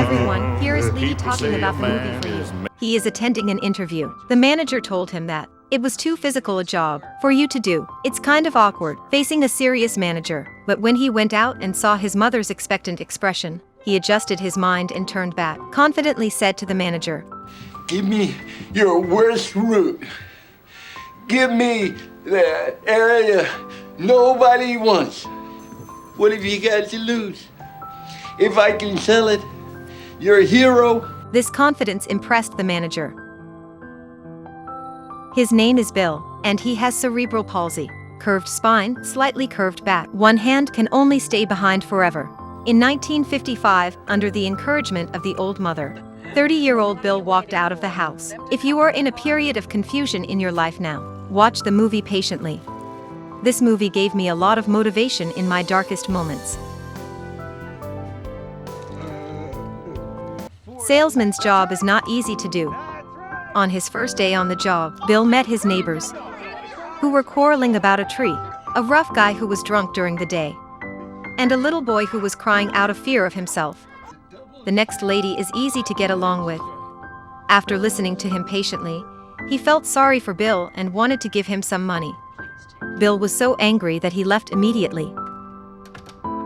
everyone, here is Lee talking about the movie for you. He is attending an interview. The manager told him that it was too physical a job for you to do. It's kind of awkward facing a serious manager. But when he went out and saw his mother's expectant expression, he adjusted his mind and turned back, confidently said to the manager, "Give me your worst route. Give me the area nobody wants. What have you got to lose? If I can sell it, you're a hero." This confidence impressed the manager. His name is Bill, and he has cerebral palsy. Curved spine, slightly curved back. One hand can only stay behind forever. In 1955, under the encouragement of the old mother, 30-year-old Bill walked out of the house. If you are in a period of confusion in your life now, watch the movie patiently. This movie gave me a lot of motivation in my darkest moments. Salesman's job is not easy to do. On his first day on the job, Bill met his neighbors, who were quarreling about a tree, a rough guy who was drunk during the day, and a little boy who was crying out of fear of himself. The next lady is easy to get along with. After listening to him patiently, he felt sorry for Bill and wanted to give him some money. Bill was so angry that he left immediately.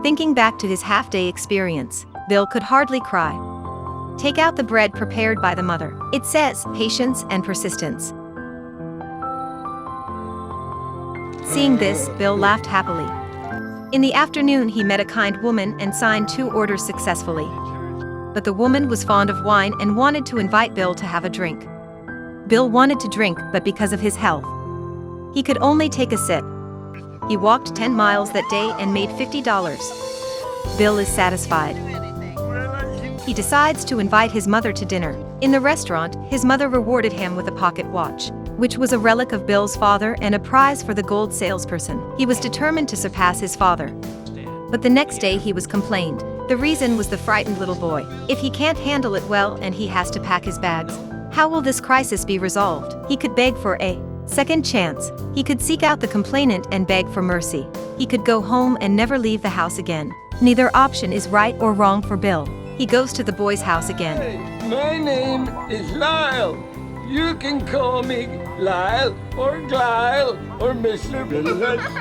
Thinking back to his half-day experience, Bill could hardly cry. Take out the bread prepared by the mother. It says patience and persistence. Seeing this, Bill laughed happily. In the afternoon, he met a kind woman and signed 2 orders successfully. But the woman was fond of wine and wanted to invite Bill to have a drink. Bill wanted to drink, but because of his health, he could only take a sip. He walked 10 miles that day and made $50. Bill is satisfied. He decides to invite his mother to dinner. In the restaurant, his mother rewarded him with a pocket watch, which was a relic of Bill's father and a prize for the gold salesperson. He was determined to surpass his father. But the next day he was complained. The reason was the frightened little boy. If he can't handle it well and he has to pack his bags, how will this crisis be resolved? He could beg for a second chance. He could seek out the complainant and beg for mercy. He could go home and never leave the house again. Neither option is right or wrong for Bill. He goes to the boy's house again. "Hey, my name is Lyle. You can call me Lyle or Glyle or Mr.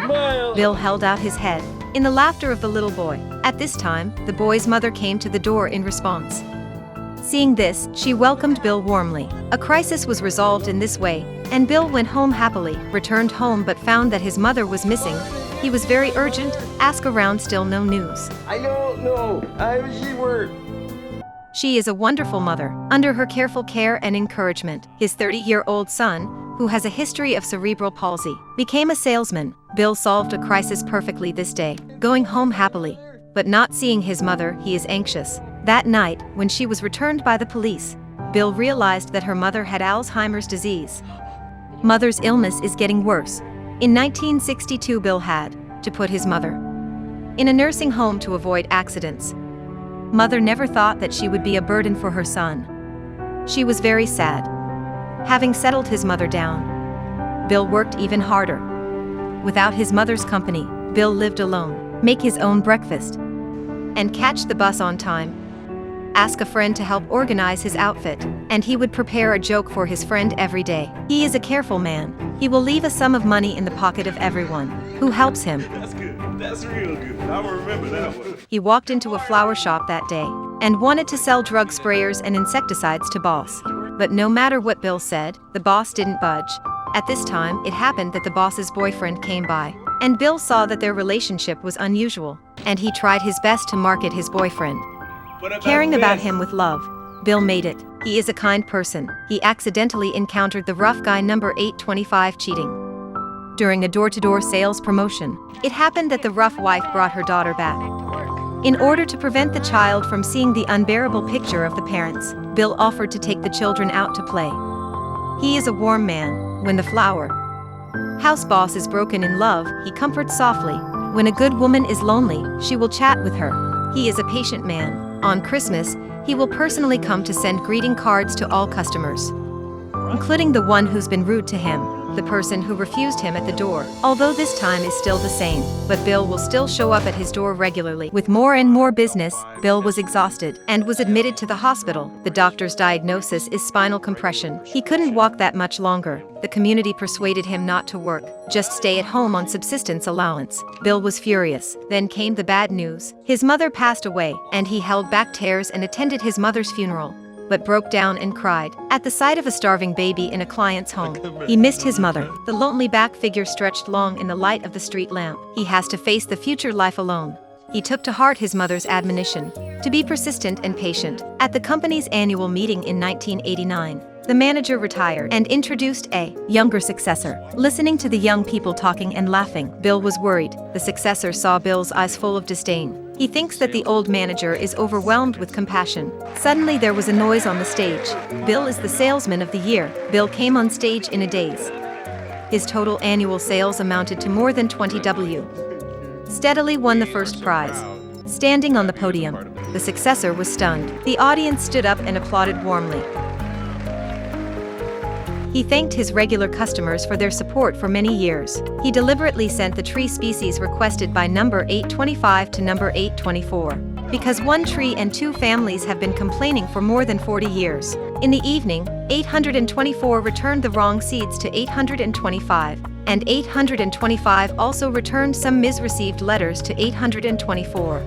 Smile." Bill held out his head in the laughter of the little boy. At this time, the boy's mother came to the door in response. Seeing this, she welcomed Bill warmly. A crisis was resolved in this way, and Bill went home happily, returned home but found that his mother was missing. He was very urgent, asked around, still no news. "I don't know. How does she work?" She is a wonderful mother. Under her careful care and encouragement, his 30-year-old son, who has a history of cerebral palsy, became a salesman. Bill solved a crisis perfectly this day, going home happily. But not seeing his mother, he is anxious. That night, when she was returned by the police, Bill realized that her mother had Alzheimer's disease. Mother's illness is getting worse. In 1962, Bill had to put his mother in a nursing home to avoid accidents. Mother never thought that she would be a burden for her son. She was very sad. Having settled his mother down, Bill worked even harder. Without his mother's company, Bill lived alone, make his own breakfast, and catch the bus on time. Ask a friend to help organize his outfit, and he would prepare a joke for his friend every day. He is a careful man. He will leave a sum of money in the pocket of everyone who helps him. That's good. That's real good. I will remember that one. He walked into a flower shop that day and wanted to sell drug sprayers and insecticides to boss. But no matter what Bill said, the boss didn't budge. At this time, it happened that the boss's boyfriend came by, and Bill saw that their relationship was unusual, and he tried his best to market his boyfriend, caring about him with love. Bill made it. He is a kind person. He accidentally encountered the rough guy number 825 cheating during a door-to-door sales promotion. It happened that the rough wife brought her daughter back. In order to prevent the child from seeing the unbearable picture of the parents, Bill offered to take the children out to play. He is a warm man. When the flower house boss is broken in love, he comforts softly. When a good woman is lonely, she will chat with her. He is a patient man. On Christmas, he will personally come to send greeting cards to all customers, including the one who's been rude to him. the person who refused him at the door, although this time is still the same. But Bill will still show up at his door regularly. With more and more business, Bill was exhausted and was admitted to the hospital. The doctor's diagnosis is spinal compression. He couldn't walk that much longer. The community persuaded him not to work, just stay at home on subsistence allowance. Bill was furious. Then came the bad news. His mother passed away, and he held back tears and attended his mother's funeral, but broke down and cried at the sight of a starving baby in a client's home. He missed his mother. The lonely back figure stretched long in the light of the street lamp. He has to face the future life alone. He took to heart his mother's admonition to be persistent and patient. At the company's annual meeting in 1989, the manager retired and introduced a younger successor. Listening to the young people talking and laughing, Bill was worried. The successor saw Bill's eyes full of disdain. He thinks that the old manager is overwhelmed with compassion. Suddenly there was a noise on the stage. Bill is the salesman of the year. Bill came on stage in a daze. His total annual sales amounted to more than 20 W. Steadily won the first prize. Standing on the podium, the successor was stunned. The audience stood up and applauded warmly. He thanked his regular customers for their support for many years. He deliberately sent the tree species requested by number 825 to number 824, because one tree and two families have been complaining for more than 40 years. In the evening, 824 returned the wrong seeds to 825, and 825 also returned some misreceived letters to 824.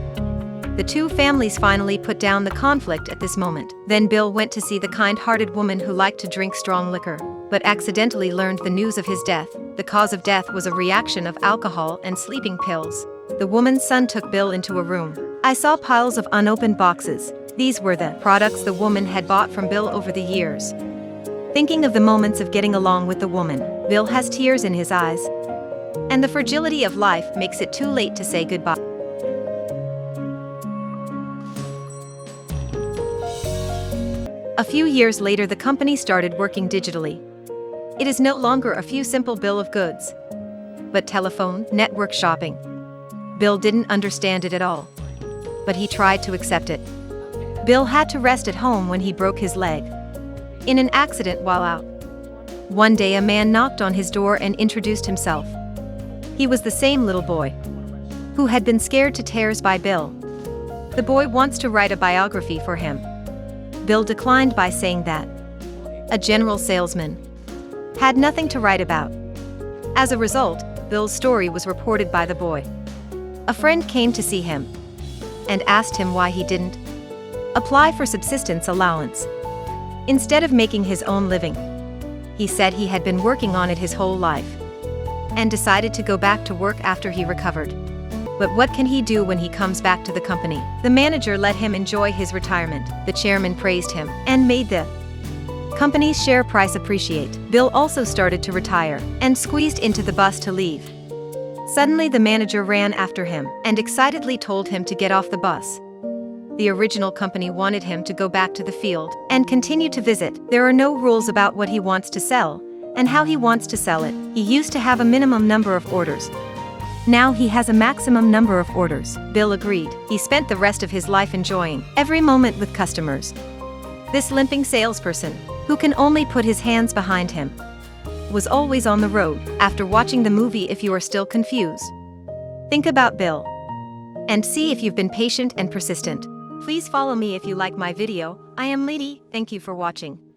The two families finally put down the conflict at this moment. Then Bill went to see the kind-hearted woman who liked to drink strong liquor, but accidentally learned the news of his death. The cause of death was a reaction of alcohol and sleeping pills. The woman's son took Bill into a room. I saw piles of unopened boxes. These were the products the woman had bought from Bill over the years. Thinking of the moments of getting along with the woman, Bill has tears in his eyes. And the fragility of life makes it too late to say goodbye. A few years later, the company started working digitally. It is no longer a few simple bill of goods, but telephone, network shopping. Bill didn't understand it at all, but he tried to accept it. Bill had to rest at home when he broke his leg in an accident while out. One day a man knocked on his door and introduced himself. He was the same little boy who had been scared to tears by Bill. The boy wants to write a biography for him. Bill declined by saying that a general salesman had nothing to write about. As a result, Bill's story was reported by the boy. A friend came to see him and asked him why he didn't apply for subsistence allowance instead of making his own living. He said he had been working on it his whole life and decided to go back to work after he recovered. But what can he do when he comes back to the company? The manager let him enjoy his retirement. The chairman praised him and made the company's share price appreciate. Bill also started to retire and squeezed into the bus to leave. Suddenly the manager ran after him and excitedly told him to get off the bus. The original company wanted him to go back to the field and continue to visit. There are no rules about what he wants to sell and how he wants to sell it. He used to have a minimum number of orders. Now he has a maximum number of orders. Bill agreed. He spent the rest of his life enjoying every moment with customers. This limping salesperson, who can only put his hands behind him, was always on the road. After watching the movie, if you are still confused, think about Bill and see if you've been patient and persistent. Please follow me if you like my video. I am Lady. Thank you for watching.